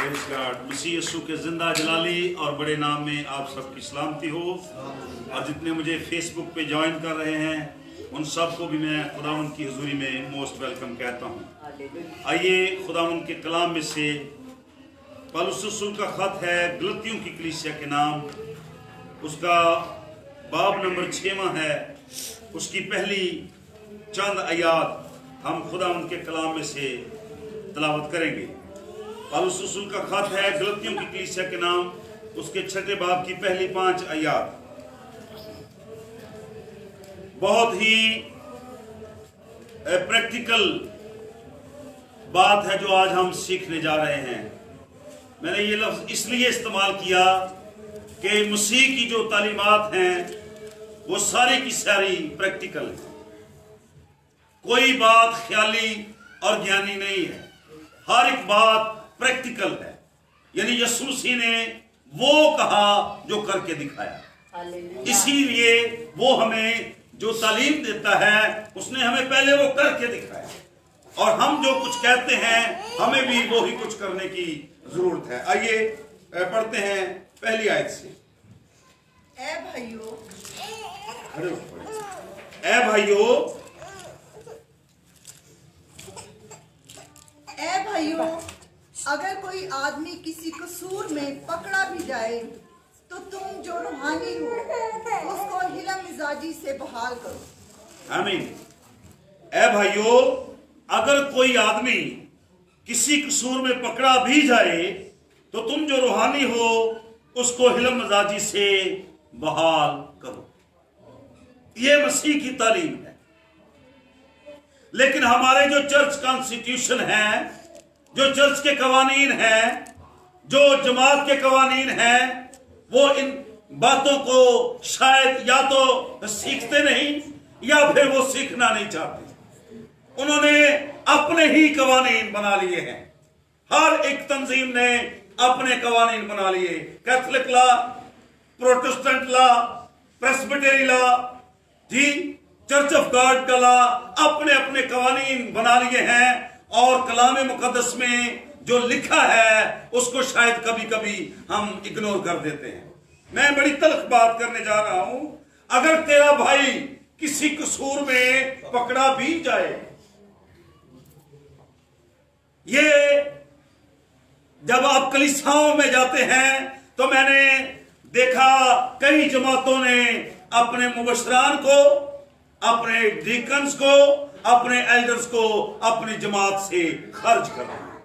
Praise God. मसीह यीशु के जिंदा जलाली और बड़े नाम में आप सबकी सलामती हो। और जितने मुझे फेसबुक पे ज्वाइन कर रहे हैं उन सबको भी मैं खुदावंद की हुजूरी में मोस्ट वेलकम कहता हूँ। आइए खुदावंद के कलाम में से पौलुस रसूल का खत है गलतियों की कलीसिया के नाम, उसका बाब नंबर 6वां है, उसकी पहली चंद आयात हम खुदावंद के कलाम में से तलावत करेंगे। पौलुस रसूल का खत है गलतियों की कलीसिया के नाम, उसके 6 बाब की पहली 5 आयात। बहुत ही प्रैक्टिकल बात है जो आज हम सीखने जा रहे हैं। मैंने ये लफ्ज इसलिए इस्तेमाल किया कि मसीह की जो तालीमात हैं वो सारी की सारी प्रैक्टिकल है। कोई बात ख्याली और ज्ञानी नहीं है, हर एक बात प्रैक्टिकल है। यानी यीशु मसीह ने वो कहा जो करके दिखाया। इसीलिए वो हमें जो तालीम देता है उसने हमें पहले वो करके दिखाया, और हम जो कुछ कहते हैं हमें भी वो ही कुछ करने की जरूरत है। आइए पढ़ते हैं पहली आयत से। ए भाइयों, अगर कोई आदमी किसी कसूर में पकड़ा भी जाए तो तुम जो रूहानी हो उसको हिलम मिजाजी से बहाल करो। आमीन। ए भाइयों, अगर कोई आदमी किसी कसूर में पकड़ा भी जाए तो तुम जो रूहानी हो उसको हिलम मिजाजी से बहाल करो। ये मसीह की तालीम है। लेकिन हमारे जो चर्च कॉन्स्टिट्यूशन है, जो चर्च के कवानीन हैं, जो जमात के कवानीन हैं, वो इन बातों को शायद या तो सीखते नहीं या फिर वो सीखना नहीं चाहते। उन्होंने अपने ही कवानीन बना लिए हैं। हर एक तंजीम ने अपने कवानीन बना लिए। Catholic law, Protestant law, Presbytery law, जी, चर्च ऑफ गॉड का लॉ, अपने अपने कवानीन बना लिए हैं। और कलाम मुकद्दस में जो लिखा है उसको शायद कभी कभी हम इग्नोर कर देते हैं। मैं bड़ी तल्ख बात करने जा रहा हूं। अगर तेरा भाई किसी कसूर में पकड़ा भी जाए, ये जब आप कलीसियाओं में जाते हैं तो मैंने देखा कई जमातों ने अपने मुबशरान को, अपने डीकन्स को, अपने एल्डर्स को अपनी जमात से खर्च कर दिया।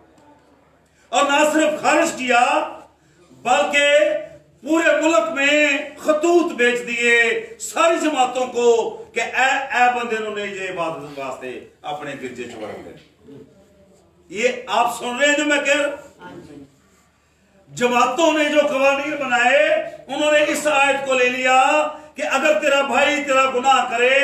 और ना सिर्फ खर्च किया बल्कि पूरे मुल्क में खतूत बेच दिए सारी जमातों को कि ए बंदे ने ये इबादत वास्ते अपने गिरजे च वड़ गए। ये आप सुन रहे हैं जो मैं कह रहा हूं। जमातों ने जो कवानीन बनाए उन्होंने इस आयत को ले लिया कि अगर तेरा भाई तेरा गुनाह करे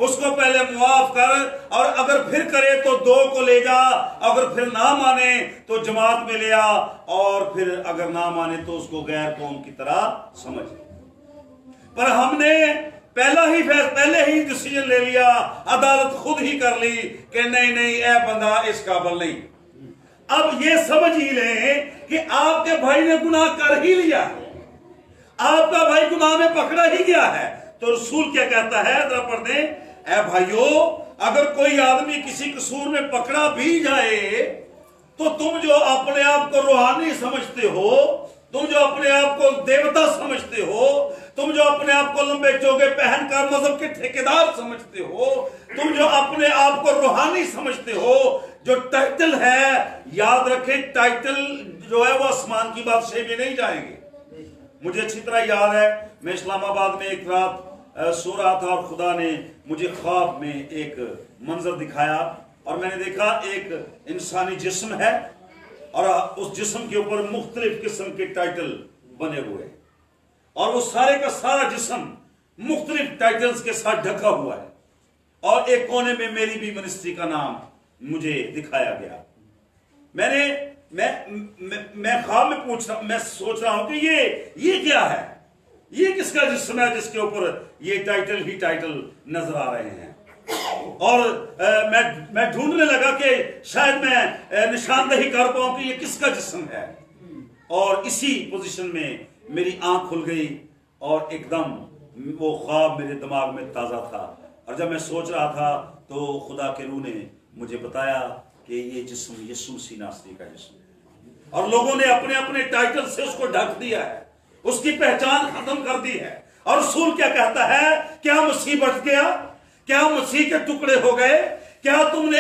उसको पहले मुआफ कर, और अगर फिर करे तो 2 को ले जा, अगर फिर ना माने तो जमात में ले आ, और फिर अगर ना माने तो उसको गैर कौम की तरह समझ। पर हमने पहले ही डिसीजन ले लिया, अदालत खुद ही कर ली कि नहीं नहीं ए बंदा इस काबिल नहीं। अब ये समझ ही लें कि आपके भाई ने गुनाह कर ही लिया, आपका भाई गुनाह में पकड़ा ही गया है। तो रसूल क्या कहता है, जरा पढ़ दें। ए भाइयों, अगर कोई आदमी किसी कसूर में पकड़ा भी जाए तो तुम जो अपने आप को रूहानी समझते हो, तुम जो अपने आप को देवता समझते हो, तुम जो अपने आप को लंबे चोगे पहनकर मजहब के ठेकेदार समझते हो, तुम जो अपने आप को रूहानी समझते हो, जो टाइटल है, याद रखें टाइटल जो है वो आसमान की बादशाही में नहीं जाएंगे। मुझे अच्छी तरह याद है, मैं इस्लामाबाद में एक रात सो रहा था और खुदा ने मुझे ख्वाब में एक मंजर दिखाया, और मैंने देखा एक इंसानी जिस्म है और उस जिस्म के ऊपर मुख्तलिफ किस्म के टाइटल बने हुए हैं, और वो सारे का सारा जिस्म मुख्तलिफ टाइटल्स के साथ ढका हुआ है, और एक कोने में मेरी भी मिनिस्ट्री का नाम मुझे दिखाया गया। मैं ख्वाब में मैं सोच रहा हूं कि ये क्या है, ये किसका जिस्म है जिसके ऊपर ये टाइटल ही टाइटल नजर आ रहे हैं। और मैं ढूंढने लगा कि शायद मैं निशानदही कर पाऊं कि ये किसका जिस्म है। اور اسی پوزیشن میں میری آنکھ کھل گئی اور ایک دم وہ خواب میرے دماغ میں تازہ تھا، اور جب میں سوچ رہا تھا تو خدا کے روح نے مجھے بتایا کہ یہ جسم یسوع مسیح ناصری کا جسم ہے، اور لوگوں نے اپنے اپنے ٹائٹل سے اس کو ڈھک دیا ہے، اس کی پہچان ختم کر دی ہے۔ اور رسول کیا کہتا ہے؟ کیا مسیح بچ گیا؟ کیا مسیح کے ٹکڑے ہو گئے؟ کیا تم نے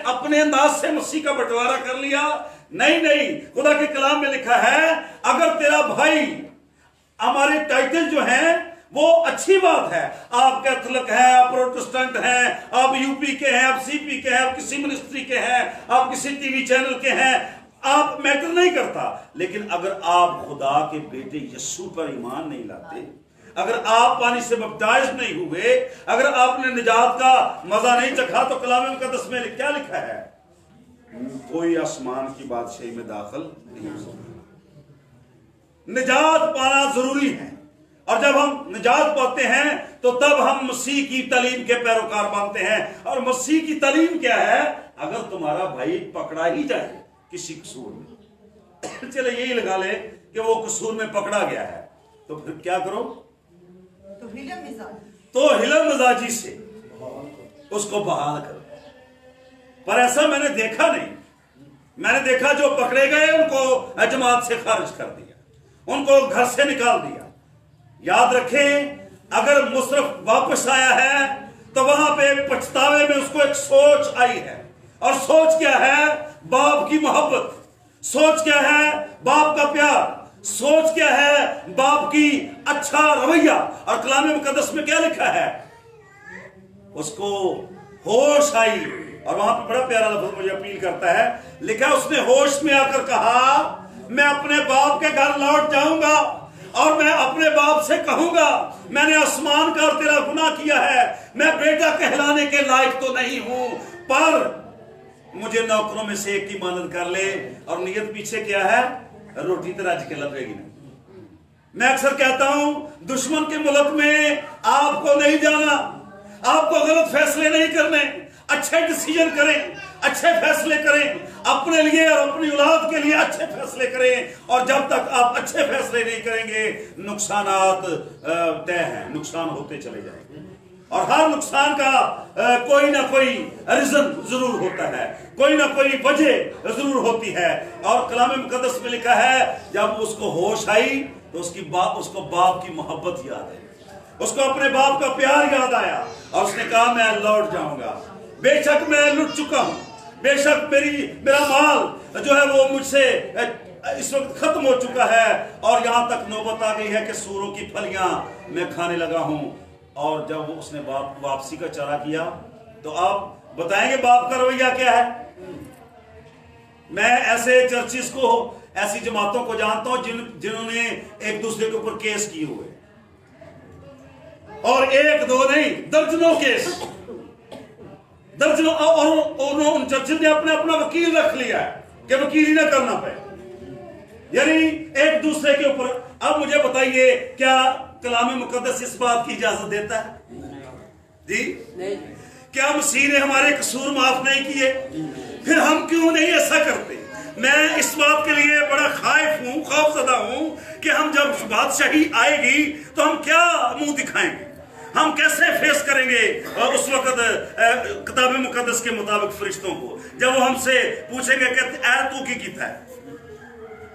اپنے انداز سے مسیح کا بٹوارا کر لیا؟ نہیں نہیں، خدا کے کلام میں لکھا ہے اگر تیرا بھائی، ہمارے ٹائٹل جو ہیں وہ اچھی بات ہے، آپ کیتھولک ہیں، آپ پروٹسٹنٹ ہیں، آپ یو پی کے ہیں، آپ سی پی کے ہیں، آپ کسی منسٹری کے ہیں، آپ کسی ٹی وی چینل کے ہیں، آپ میٹر نہیں کرتا، لیکن اگر آپ خدا کے بیٹے یسوع پر ایمان نہیں لاتے، اگر آپ پانی سے بپٹائز نہیں ہوئے، اگر آپ نے نجات کا مزہ نہیں چکھا، تو کلام مقدس میں کیا لکھا ہے؟ کوئی آسمان کی بادشاہی میں داخل نہیں ہو سکتا۔ نجات پانا ضروری ہے، اور جب ہم نجات پاتے ہیں تو تب ہم مسیح کی تعلیم کے پیروکار بنتے ہیں۔ اور مسیح کی تعلیم کیا ہے؟ اگر تمہارا بھائی پکڑا ہی جائے کسی قصور میں، چلے یہی لگا لے کہ وہ قصور میں پکڑا گیا ہے، تو پھر کیا کرو؟ تو حلم مزاجی سے اس کو بحال کرو۔ پر ایسا میں نے دیکھا نہیں، میں نے دیکھا جو پکڑے گئے ان کو جماعت سے خارج کر دیا، ان کو گھر سے نکال دیا۔ یاد رکھیں، اگر مصرف واپس آیا ہے تو وہاں پہ پچھتاوے میں اس کو ایک سوچ آئی ہے، اور سوچ کیا ہے؟ باپ کی محبت، سوچ کیا ہے؟ باپ کا پیار، سوچ کیا ہے؟ باپ کی اچھا رویہ۔ اور کلام مقدس میں کیا لکھا ہے؟ اس کو ہوش آئی، اور وہاں پہ بڑا پیارا لفظ مجھے اپیل کرتا ہے، لکھا اس نے ہوش میں آ کر کہا میں اپنے باپ کے گھر لوٹ جاؤں گا، اور میں اپنے باپ سے کہوں گا میں نے آسمان کا اور تیرا گناہ کیا ہے، میں بیٹا کہلانے کے لائق تو نہیں ہوں، پر مجھے نوکروں میں سے ایک کی مانند کر لے۔ اور نیت پیچھے کیا ہے؟ روٹی تو رج کے لگے گی نہیں۔ میں اکثر کہتا ہوں دشمن کے ملک میں آپ کو نہیں جانا، آپ کو غلط فیصلے نہیں کرنے، اچھے ڈیسیجن کریں، اچھے فیصلے کریں، اپنے لیے اور اپنی اولاد کے لیے اچھے فیصلے کریں، اور جب تک آپ اچھے فیصلے نہیں کریں گے نقصانات طے ہیں، نقصان ہوتے چلے جائیں گے، اور ہر نقصان کا کوئی نہ کوئی ریزن ضرور ہوتا ہے، کوئی نہ کوئی وجہ ضرور ہوتی ہے۔ اور کلام مقدس میں لکھا ہے جب اس کو ہوش آئی تو اس کو باپ کی محبت یاد ہے، اس کو اپنے باپ کا پیار یاد آیا، اور اس نے کہا میں لوٹ جاؤں گا، بے شک میں لٹ چکا ہوں، بے شک میرا مال جو ہے وہ مجھ سے اس وقت ختم ہو چکا ہے، اور یہاں تک نوبت آ گئی ہے کہ سوروں کی پھلیاں میں کھانے لگا ہوں۔ اور جب اس نے واپسی کا چارہ کیا تو آپ بتائیں گے باپ کا رویہ کیا ہے؟ میں ایسے چرچز کو، ایسی جماعتوں کو جانتا ہوں جنہوں نے ایک دوسرے کے اوپر کیس کیے ہوئے، اور ایک دو نہیں، درجنوں کیس، درجنوں، اور ان چرچز نے اپنا وکیل رکھ لیا ہے کہ وکیل ہی نہ کرنا پڑے، یعنی ایک دوسرے کے اوپر۔ اب مجھے بتائیے کیا کلام مقدس اس بات کی اجازت دیتا ہے؟ جی کیا مسیح نے ہمارے قصور معاف نہیں کیے؟ پھر ہم کیوں نہیں ایسا کرتے؟ میں اس بات کے لیے بڑا خائف ہوں، خوف زدہ ہوں کہ ہم جب بادشاہی آئے گی تو ہم کیا منہ دکھائیں گے، ہم کیسے فیس کریں گے اس وقت کتاب مقدس کے مطابق فرشتوں کو، جب وہ ہم سے پوچھیں گے کہ اے تو کی کیتا ہے،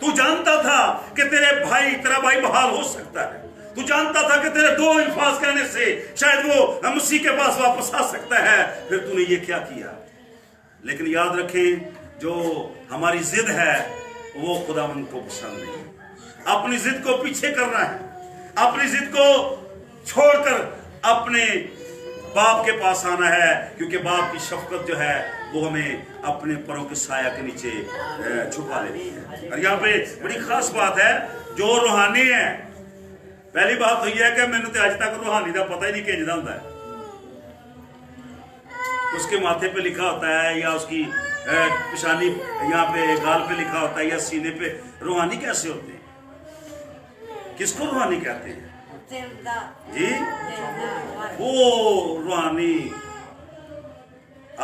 تو جانتا تھا کہ تیرا بھائی بحال ہو سکتا ہے، تو جانتا تھا کہ تیرے 2 الفاظ کہنے سے شاید وہ مسیح کے پاس واپس آ سکتا ہے، پھر تو نے یہ کیا کیا؟ لیکن یاد رکھیں جو ہماری ضد ہے وہ خداوند کو پسند نہیں، اپنی ضد کو پیچھے کرنا ہے، اپنی ضد کو چھوڑ کر اپنے باپ کے پاس آنا ہے، کیونکہ باپ کی شفقت جو ہے وہ ہمیں اپنے پروں کے سایہ کے نیچے چھپا لیتی ہے۔ اور یہاں پہ بڑی خاص بات ہے، جو روحانی ہے، پہلی بات تو یہ ہے کہ میں نے آج تک روحانی کا پتہ ہی نہیں کہ جدا ہوتا ہے، اس کے ماتھے پہ لکھا ہوتا ہے یا اس کی پیشانی یہاں پہ گال پہ لکھا ہوتا ہے یا سینے پہ، روحانی کیسے ہوتے ہیں؟ کس کو روحانی کہتے ہیں؟ جی وہ روحانی،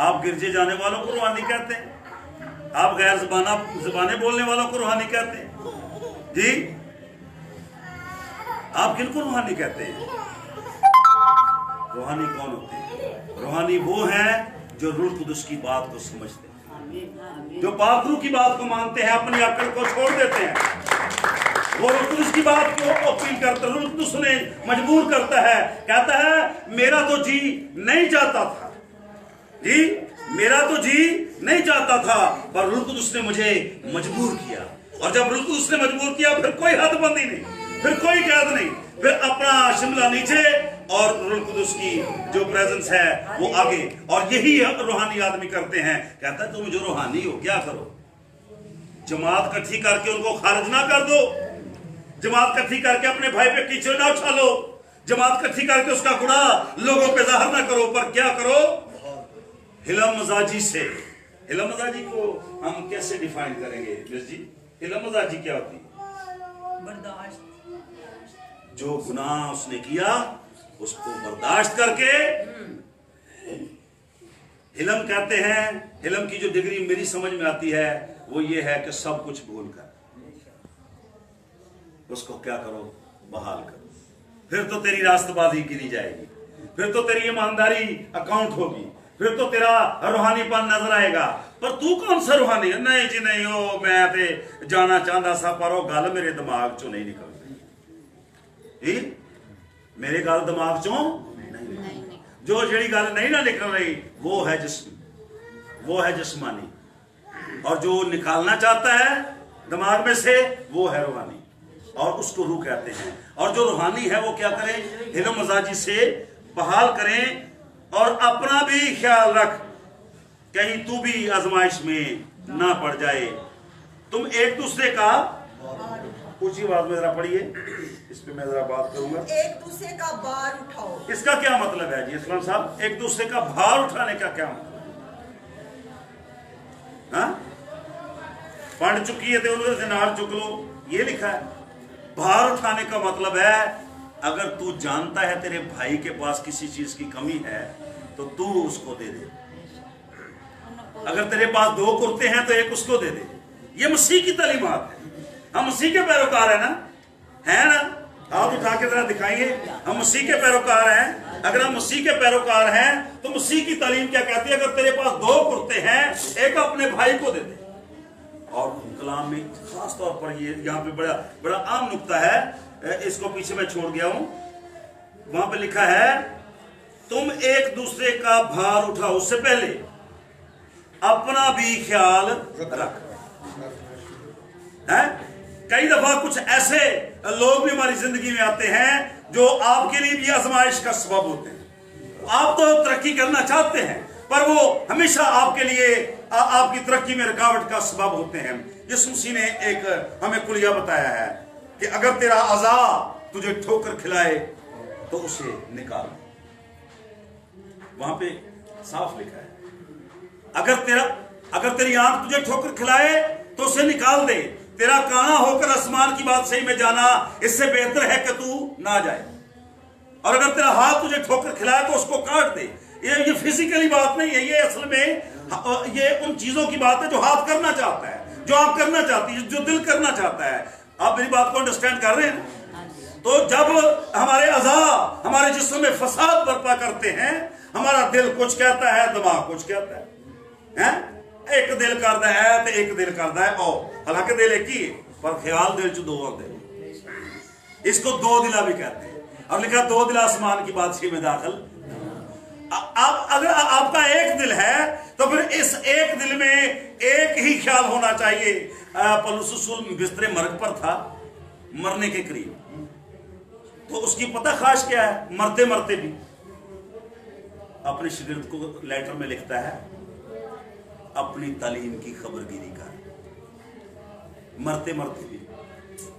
آپ گرجے جانے والوں کو روحانی کہتے ہیں، آپ غیر زبانیں بولنے والوں کو روحانی کہتے ہیں جی؟ آپ کن کو روحانی کہتے ہیں؟ روحانی کون ہوتے ہیں؟ روحانی وہ ہیں جو روح القدس کی بات کو سمجھتے ہیں، جو پاک روح کی بات کو مانتے ہیں، اپنی عقل کو چھوڑ دیتے ہیں، وہ روح القدس کی بات کو اپیل کرتا ہے، روح القدس نے مجبور کرتا ہے، کہتا ہے میرا تو جی نہیں چاہتا تھا، جی میرا تو جی نہیں چاہتا تھا، پر روح القدس نے مجھے مجبور کیا، اور جب روح القدس نے مجبور کیا پھر کوئی حد بندی نہیں، پھر کوئی قید نہیں، پھر اپنا شملہ نیچے اور روح القدس کی جو پریزنس ہے وہ آگے، اور یہی روحانی آدمی کرتے ہیں۔ کہتا ہے تم جو روحانی ہو کیا کرو؟ جماعت کٹھی کر کے ان کو خارج نہ کر دو، جماعت کٹھی کر کے اپنے بھائی پہ کیچڑ نہ اچھالو، جماعت کٹھی کر کے اس کا گناہ لوگوں پہ ظاہر نہ کرو، پر کیا کرو؟ حلم مزاجی سے۔ حلم مزاجی کو ہم کیسے ڈیفائن کریں گے مس جی؟ حلم مزاجی کیا ہوتی ہے؟ برداشت، جو گناہ اس نے کیا اس کو برداشت کر کے، حلم کہتے ہیں، حلم کی جو ڈگری میری سمجھ میں آتی ہے وہ یہ ہے کہ سب کچھ بھول کر اس کو کیا کرو؟ بحال کرو۔ پھر تو تیری راست بازی گری جائے گی، پھر تو تیری ایمانداری اکاؤنٹ ہوگی، پھر تو تیرا روحانی پن نظر آئے گا۔ پر تو کون سا روحانی ہے؟ نہیں جی نہیں، ہو میں تے جانا چاہتا سا پر وہ گل میرے دماغ چوں نہیں نکل رہی، میرے گل دماغ چوں نہیں، جو جڑی گل نہیں نہ نکل رہی وہ ہے جسم، وہ ہے جسمانی، اور جو نکالنا چاہتا ہے دماغ میں سے وہ ہے روحانی، اور اس کو روح کہتے ہیں۔ اور جو روحانی ہے وہ کیا کریں؟ حلم مزاجی سے بحال کریں، اور اپنا بھی خیال رکھ کہیں تو بھی آزمائش میں نہ پڑ جائے۔ تم ایک دوسرے کا، اونچی آواز میں ذرا پڑھیے، اس پہ میں ذرا بات کروں گا۔ ایک دوسرے کا بار اٹھاؤ۔ اس کا کیا مطلب ہے جی اسلام صاحب؟ ایک دوسرے کا بھار اٹھانے کا کیا مطلب ہے؟ ہاں پڑھ چکی ہے تو انہوں سے نار چک لو، یہ لکھا ہے۔ بھار اٹھانے کا مطلب ہے اگر تو جانتا ہے تیرے بھائی کے پاس کسی چیز کی کمی ہے تو تو اس کو دے دے، اگر تیرے پاس 2 کرتے ہیں تو 1 اس کو دے دے۔ یہ مسیح کی تعلیمات ہے، ہم مسیح کے پیروکار ہیں نا، ہے نا؟ آپ اٹھا کے ذرا دکھائیے، ہم مسیح کے پیروکار ہیں۔ اگر ہم مسیح کے پیروکار ہیں تو مسیح کی تعلیم کیا کہتی ہے؟ اگر تیرے پاس 2 کرتے ہیں 1 اپنے بھائی کو دے دے۔ اور کلام میں خاص طور پر یہ یہاں پہ بڑا عام نقطہ ہے، اس کو پیچھے میں چھوڑ گیا ہوں، وہاں پہ لکھا ہے تم ایک دوسرے کا بھار اٹھاؤ، اس سے پہلے اپنا بھی خیال رکھ۔ کئی دفعہ کچھ ایسے لوگ بھی ہماری زندگی میں آتے ہیں جو آپ کے لیے بھی آزمائش کا سبب ہوتے ہیں۔ آپ تو ترقی کرنا چاہتے ہیں پر وہ ہمیشہ آپ کے لیے آپ کی ترقی میں رکاوٹ کا سبب ہوتے ہیں۔ یسوع مسیح نے ایک ہمیں کلیہ بتایا ہے کہ اگر تیرا اعضاء تجھے ٹھوکر کھلائے تو اسے نکال، وہاں پہ صاف لکھا ہے اگر تیری آنکھ تجھے ٹھوکر کھلائے تو اسے نکال دے، تیرا کانا ہو کر آسمان کی بادشاہی میں جانا اس سے بہتر ہے کہ تو نہ جائے، اور اگر تیرا ہاتھ تجھے ٹھوکر کھلائے تو اس کو کاٹ دے۔ یہ فزیکلی بات نہیں ہے، یہ اصل میں یہ ان چیزوں کی بات ہے جو ہاتھ کرنا چاہتا ہے، جو آپ کرنا چاہتی ہے، جو دل کرنا چاہتا ہے۔ آپ میری بات کو انڈرسٹینڈ کر رہے ہیں؟ تو جب ہمارے اعضاء ہمارے جسم میں فساد برپا کرتے ہیں، ہمارا دل کچھ کہتا ہے، دماغ کچھ کہتا ہے، ایک دل کرتا ہے تو ایک دل کرتا ہے، او حالانکہ دل ایک ہی ہے پر خیال دل چ 2 ہوتے ہیں، اس کو 2 دلا بھی کہتے ہیں، اور لکھا 2 دل آسمان کی بادشاہی میں داخل۔ اگر آپ کا ایک دل ہے تو پھر اس ایک دل میں ایک ہی خیال ہونا چاہیے۔ پولس رسول بستر مرگ پر تھا، مرنے کے قریب، تو اس کی پتہ خواہش کیا ہے؟ مرتے مرتے بھی اپنے شاگرد کو لیٹر میں لکھتا ہے اپنی تعلیم کی خبر گیری کر، مرتے مرتے بھی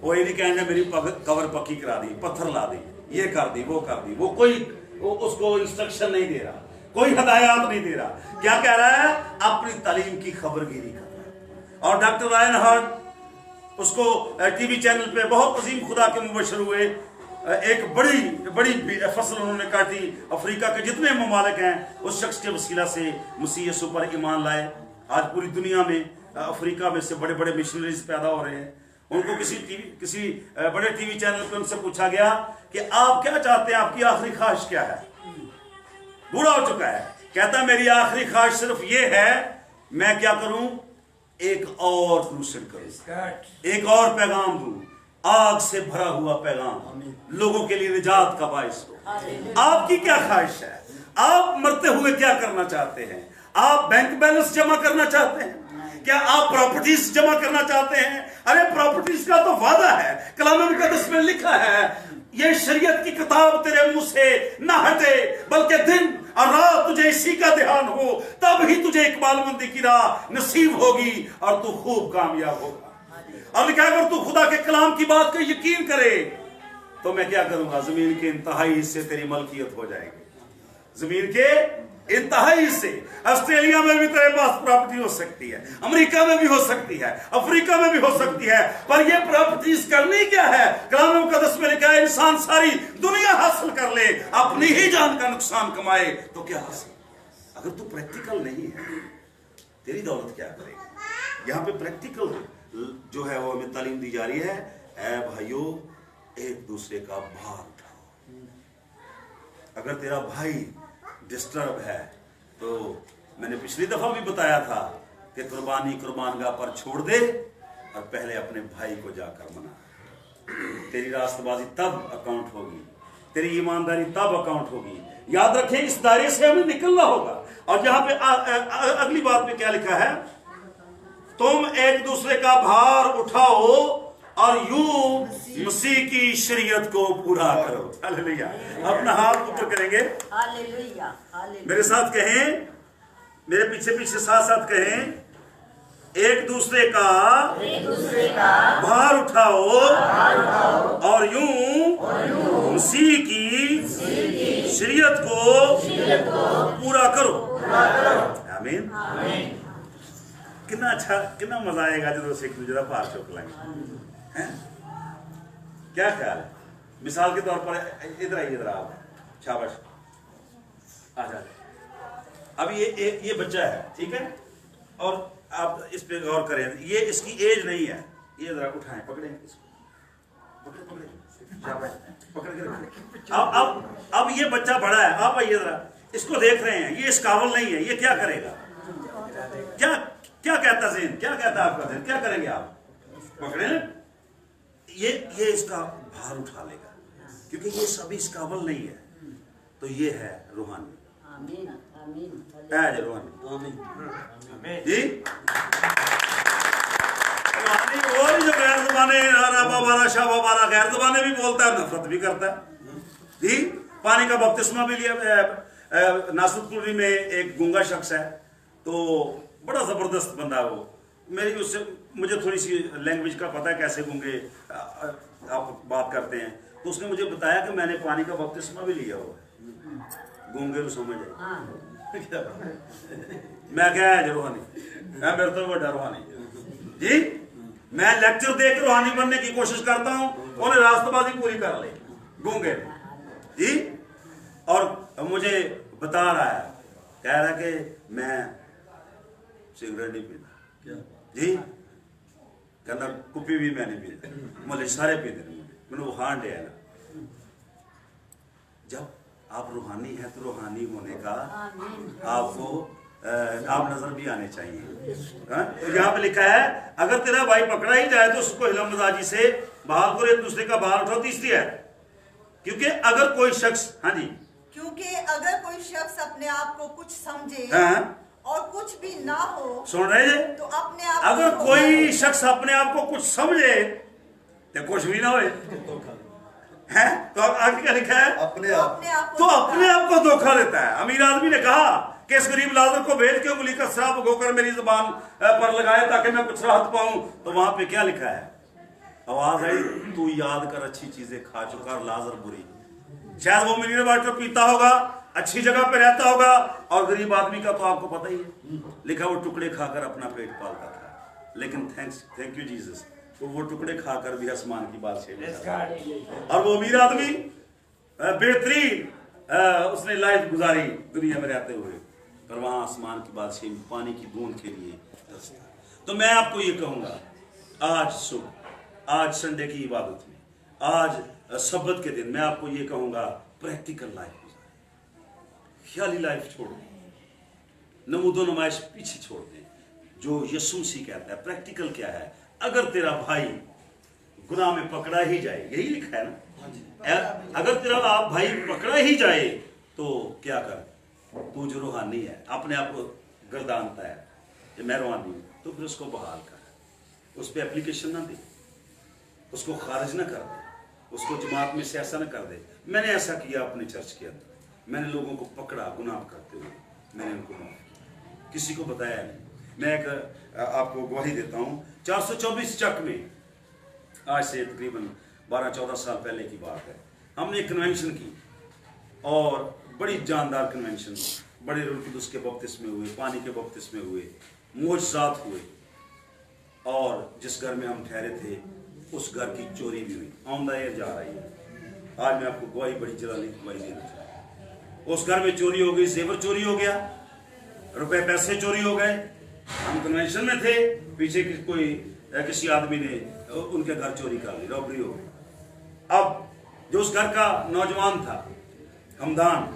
وہ یہ نہیں کہنا میری قبر پکی کرا دی، پتھر لا دی، یہ کر دی، وہ کر دی، وہ کوئی اس کو انسٹرکشن نہیں دے رہا، کوئی ہدایات نہیں دے رہا، کیا کہہ رہا ہے؟ اپنی تعلیم کی خبر گیری کر رہا ہے۔ اور ڈاکٹر رائن ہارٹ، اس کو ٹی وی چینل پہ بہت عظیم خدا کے مبشر ہوئے، ایک بڑی فصل انہوں نے کاٹی، افریقہ کے جتنے ممالک ہیں اس شخص کے وسیلہ سے مسیح یسوع پر ایمان لائے۔ آج پوری دنیا میں अफ्रीका में से बड़े बड़े मिशनरीज पैदा हो रहे हैं, उनको किसी बड़े टीवी चैनल पे उनसे पूछा गया कि आप क्या चाहते हैं, आपकी आखिरी ख्वाहिश क्या है? बूढ़ा हो चुका है, कहता मेरी आखिरी ख्वाहिश सिर्फ ये है, मैं क्या करूं, एक और क्रूसेड करूं, एक और पैगाम दूं, आग से भरा हुआ पैगाम, लोगों के लिए निजात का बाइस हो। आपकी क्या ख्वाहिश है? आप मरते हुए क्या करना चाहते हैं? आप बैंक बैलेंस जमा करना चाहते हैं? क्या आप प्रॉपर्टीज जमा करना चाहते हैं? अरे प्रॉपर्टीज का तो वादा है, कलाम मुकद्दस में लिखा है, ये शरीयत की किताब तेरे मुंह से ना हटे, बल्कि दिन और रात तुझे इसी का ध्यान हो, तब ही तुझे इकबालमंदी की राह नसीब होगी और तू खूब कामयाब होगा। और लिखा है अगर तू खुदा के कलाम की बात को यकीन करे तो मैं क्या करूंगा, जमीन के इंतहाई हिस्से तेरी मलकियत हो जाएगी, जमीन के इंतहाई हिस्से। ऑस्ट्रेलिया में भी तेरे पास प्रॉपर्टी हो सकती है, अमेरिका में भी हो सकती है, अफ्रीका में भी हो सकती है, पर ये प्रॉपर्टीज करनी क्या है? कलाम मुकद्दस में लिखा है इंसान सारी दुनिया हासिल कर ले, अपनी ही जान का नुकसान कमाए तो क्या हासिल? अगर तू प्रैक्टिकल नहीं है, तेरी दौलत क्या करेगी? यहाँ पे प्रैक्टिकल जो है वो हमें तालीम दी जा रही है। ऐ भाइयों, एक दूसरे का भार उठाओ। अगर तेरा भाई डिस्टर्ब है तो मैंने पिछली दफा भी बताया था कि कुर्बानी कुर्बानगाह पर छोड़ दे और पहले अपने भाई को जाकर मना। तेरी रास्तबाजी तब अकाउंट होगी, तेरी ईमानदारी तब अकाउंट होगी। याद रखें, इस दायरे से हमें निकलना होगा। और यहाँ पे अगली बात में क्या लिखा है, तुम एक दूसरे का भार उठाओ और यूं मसीह की शरीयत को पूरा करो। हालेलुया। अपना हाथ ऊपर करेंगे, हालेलुया, मेरे साथ कहें, मेरे पीछे पीछे साथ साथ कहें, एक दूसरे का भार उठाओ और यूं मसीह की शरीयत को पूरा करो। आमीन। कितना अच्छा, कितना मजा आएगा जब सीख जरा पार चौक लगे। क्या ख्याल है? मिसाल के तौर पर इधर आइए, इधर आप, शाबाश, आ जा। अब ये बच्चा है, ठीक है, और आप इस पे गौर करें, ये इसकी एज नहीं है, ये जरा उठाएं, पकड़ें इसको, पकड़े शाबाश, पकड़ के रखें। अब ये बच्चा बड़ा है, आप आइए जरा, इसको देख रहे हैं, ये इस काबिल नहीं है, ये क्या करेगा? क्या कहता ज़हन, क्या कहता आपका ज़हन, क्या करेंगे आप? पकड़े ना, ये इसका भार उठा लेगा, क्योंकि ये सभी इस काबिल नहीं है। तो ये है रूहानी। आमीन, आमीन, रूहानी जी, रूहानी वो नहीं जो गैर ज़बाने बाबारा शाह बाबारा गैर ज़बाने भी बोलता है, नफरत भी करता है जी। पानी का बपतिस्मा भी लिया। नासुरपुरी में एक गूंगा शख्स है, तो बड़ा जबरदस्त बंदा है वो, मेरी उससे मुझे थोड़ी सी लैंग्वेज का पता है, कैसे गूंगे आप बात करते हैं। तो उसने मुझे बताया कि मैंने पानी का बपतिस्मा भी लिया हुआ है। गूंगे को समझ आए मैं क्या है रूहानी, मैं मेरे तो बड़ा रूहानी जी। मैं लेक्चर देकर रूहानी बनने की कोशिश करता हूँ, उन्हें रास्तबाजी पूरी कर ले गूंगे जी। और मुझे बता रहा है, कह रहा है कि मैं सिगरेट नहीं पीता जी, कहना कुपी भी मैं नहीं पीता, मुझे सारे पीते मैंने वो हांड है ना। जब आप रूहानी है तो रूहानी होने का आपको आप नजर भी आने चाहिए। तो यहाँ पे लिखा है, अगर तेरा भाई पकड़ा ही जाए तो उसको हिलम मजाजी से बहाल करो, एक दूसरे का भार उठाओ। तीसरी है, क्योंकि अगर कोई शख्स, हाँ जी, क्योंकि अगर कोई शख्स अपने आप को कुछ समझे और कुछ भी ना हो, सुन रहे हैं, तो अपने आप, अगर कोई शख्स अपने आप को कुछ समझे तो कुछ भी ना होए है, तो आगे क्या लिखा है, अपने आप तो अपने आप को धोखा देता है। अमीर आदमी ने कहा कि इस गरीब लाजर को भेज के उंगली का श्राप भिगोकर मेरी जुबान पर लगाए ताकि मैं कुछ राहत पाऊं। तो वहां पे क्या लिखा है, आवाज आई, तू याद कर अच्छी चीजें खा चुका और लाजर बुरी। शायद वो मिनरल वाटर पीता होगा, अच्छी जगह पे रहता होगा, और गरीब आदमी का तो आपको पता ही है, लिखा वो टुकड़े खाकर अपना पेट पालता था, लेकिन थैंक यू जीसस, तो वो टुकड़े खाकर भी आसमान की बात छेड़। और वो अमीर आदमी बेहतरीन उसने लाइफ गुजारी दुनिया में रहते हुए, और वहां आसमान की बादशाही पानी की बूंद के लिए। तो मैं आपको ये कहूंगा, आज सुबह, आज संडे की इबादत में, आज सब्बत के दिन मैं आपको ये कहूंगा, प्रैक्टिकल लाइफ गुजारें, ख्याली लाइफ छोड़ दें, नमूदो नुमाइश पीछे छोड़ दें। जो यीशु मसीह कहता है प्रैक्टिकल क्या है, अगर तेरा भाई गुनाह में पकड़ा ही जाए, यही लिखा है ना, अगर तेरा भाई पकड़ा ही जाए तो क्या कर, तू जो रूहानी है, अपने आप को गर्दानता है कि मैं रूहानी हूं, तो फिर उसको बहाल कर, उस पर एप्लीकेशन ना दे, उसको खारिज ना कर दे, उसको जमात में से ऐसा ना कर दे। मैंने ऐसा किया अपने चर्च के अंदर, मैंने लोगों को पकड़ा गुनाह करते हुए, मैंने उनको माफ किया, किसी को बताया नहीं। मैं एक आपको गवाही देता हूँ, 424 चक में, आज से तकरीबन 12-14 साल पहले की बात है, हमने एक कन्वेंशन की और बड़ी जानदार कन्वेंशन, बड़े रूह कुदुस के बपतिस्मे हुए, पानी के बपतिस्मे हुए, मुअज्जिज़ात हुए, और जिस घर में हम ठहरे थे उस घर की चोरी भी हुई, आमदायर जा रही है। आज मैं आपको गवाही, बड़ी जलाली गवाही देना चाहता हूँ। उस घर में चोरी हो गई, जेवर चोरी हो गया, रुपए पैसे चोरी हो गए। हम कन्वेंशन में थे, पीछे किसी आदमी ने उनके घर चोरी कर ली, रॉबरी हो गई। अब जो उस घर का नौजवान था, हमदान,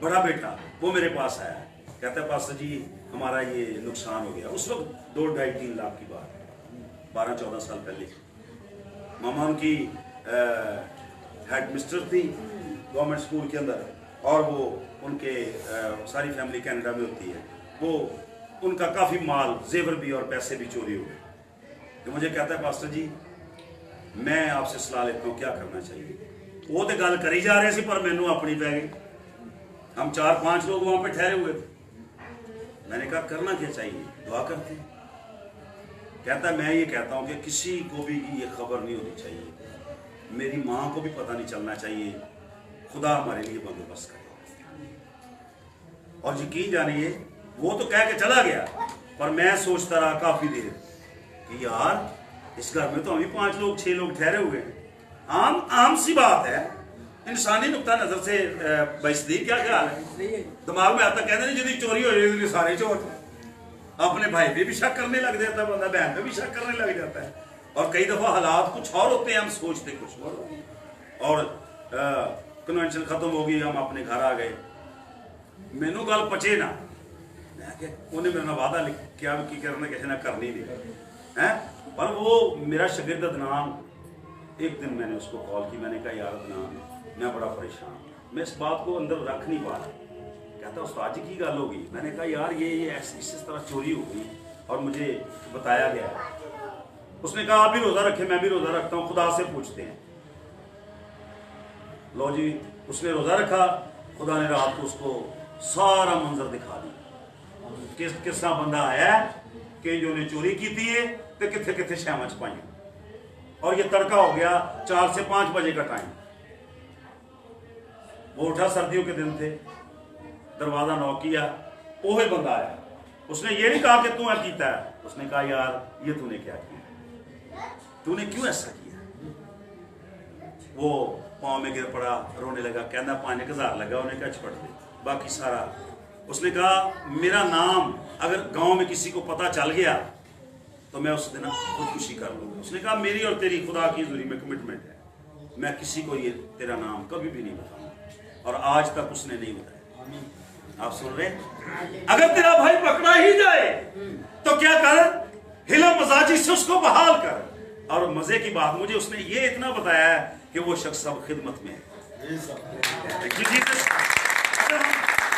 बड़ा बेटा, वो मेरे पास आया, कहता है पास्टर जी हमारा ये नुकसान हो गया। उस वक्त 2-2.5-3 लाख की बात, 12-14 साल पहले। मामा उनकी हेड मिस्टर थी गवर्नमेंट स्कूल के अंदर, और वो उनके सारी फैमिली कनाडा में होती है, वो उनका काफ़ी माल, जेवर भी और पैसे भी चोरी हो गए। तो मुझे कहता है पास्टर जी मैं आपसे सलाह लेता हूँ, क्या करना चाहिए। वो तो गल करी जा रहे थे पर मैनू अपनी पै गई। हम 4-5 लोग वहां पे ठहरे हुए थे। मैंने कहा करना क्या चाहिए, दुआ करते हैं। कहता मैं ये कहता हूँ कि किसी को भी ये खबर नहीं होनी चाहिए, मेरी माँ को भी पता नहीं चलना चाहिए, खुदा हमारे लिए बंदोबस्त करे। और यकीन जानिए वो तो कह के चला गया, पर मैं सोचता रहा काफी देर कि यार इस घर में तो हम ही 5 लोग 6 लोग ठहरे हुए हैं, आम सी बात है, इंसानी नुक्ता नजर से बचती क्या ख्याल है। दिमाग में आता, कहते नहीं यदि चोरी हो जाए सारे चोर, अपने भाई पे भी शक करने लग जाता है बंदा, बहन पे भी शक करने लग जाता है। और कई दफा हालात कुछ और होते हैं, हम सोचते कुछ और कन्वेंशन खत्म हो गई, हम अपने घर आ गए। मैनू गल पचे ना, उन्हें मेरे वादा क्या की करना किसी ने करनी नहीं है। पर वो मेरा शागिर्द अदनान, एक दिन मैंने उसको कॉल की, मैंने कहा यार अदनान मैं बड़ा परेशान हूँ, मैं इस बात को अंदर रख नहीं पा रहा। कहता उस्ताद जी की गल होगी। मैंने कहा यार ये इस तरह चोरी हो गई और मुझे बताया गया है। उसने कहा आप भी रोजा रखे, मैं भी रोजा रखता हूँ, खुदा से पूछते हैं। लो जी, उसने रोजा रखा, खुदा ने रात को उसको सारा मंजर दिखा दिया, किस तरह बंदा आया कि जो ने चोरी की थी तो किथे किथे शैमा च पाई। और ये तड़का हो गया 4 से 5 बजे का टाइम। वो उठा, सर्दियों के दिन थे, दरवाजा नॉक किया, ओहे बंदा आया। उसने ये नहीं कहा कि तू कीता है, उसने कहा यार ये तूने क्या किया, तूने क्यों ऐसा किया। वो पाँव में गिर पड़ा, रोने लगा, कहना 5000 लगा, उन्हें क्या छपट दे बाकी सारा। उसने कहा मेरा नाम अगर गांव में किसी को पता चल गया तो मैं उस दिन खुदकुशी कर लूंगा। उसने कहा मेरी और तेरी खुदा की जुरी में कमिटमेंट है, मैं किसी को ये तेरा नाम कभी भी नहीं बताऊंगा। और आज तक उसने नहीं बताया। आप सुन रहे, अगर तेरा भाई पकड़ा ही जाए तो क्या कर, हिला मजाजी से उसको बहाल कर। और मजे की बात, मुझे उसने ये इतना बताया है कि वो शख्स सब खिदमत में है।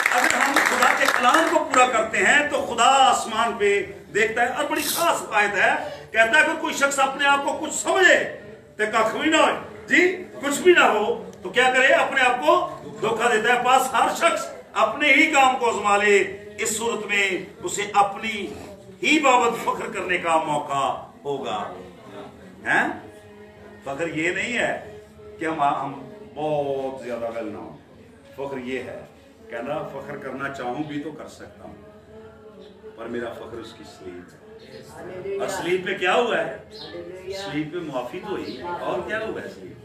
अगर हम खुदा के कलाम को पूरा करते हैं तो खुदा आसमान पे देखता है। और बड़ी खास आयत है, कहता है अगर कोई शख्स अपने आप को कुछ समझे तो कख भी ना हो जी, कुछ भी ना हो तो क्या करे, अपने आप को धोखा देता है। पास हर शख्स अपने ही काम को आजमा ले, इस सूरत में उसे अपनी ही बाबत फख्र करने का मौका होगा। हैं? फख्र ये नहीं है कि हम बहुत ज्यादा वेल ना हो, फख्र ये है कहना फख्र करना चाहूं भी तो कर सकता हूं, पर मेरा फख्र उसकी सलीब है। और सलीब पे क्या हुआ है, सलीब पे मुआफी तो हुई, और क्या हुआ है सलीब।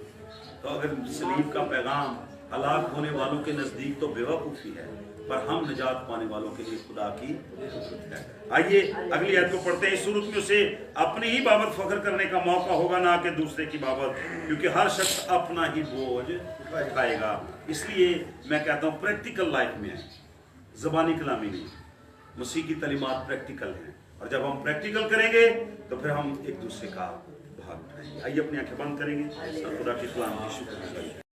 तो अगर सलीब का पैगाम हलाक होने वालों के नजदीक तो बेवकूफ़ी है, پر ہم نجات پانے والوں کے لیے خدا کی قدرت ہے۔ آئیے اگلی آیت کو پڑھتے ہیں۔ اس صورت میں اسے اپنی ہی بابت فخر کرنے کا موقع ہوگا، نہ کہ دوسرے کی بابت، کیونکہ ہر شخص اپنا ہی بوجھ اٹھائے گا۔ اس لیے میں کہتا ہوں پریکٹیکل لائف میں ہے، زبانی کلامی نہیں۔ مسیح کی تعلیمات پریکٹیکل ہیں، اور جب ہم پریکٹیکل کریں گے تو پھر ہم ایک دوسرے کا بھاگ اٹھائیں گے۔ آئیے اپنی آنکھیں بند کریں گے اور خدا کے کلام کی شکر گزاری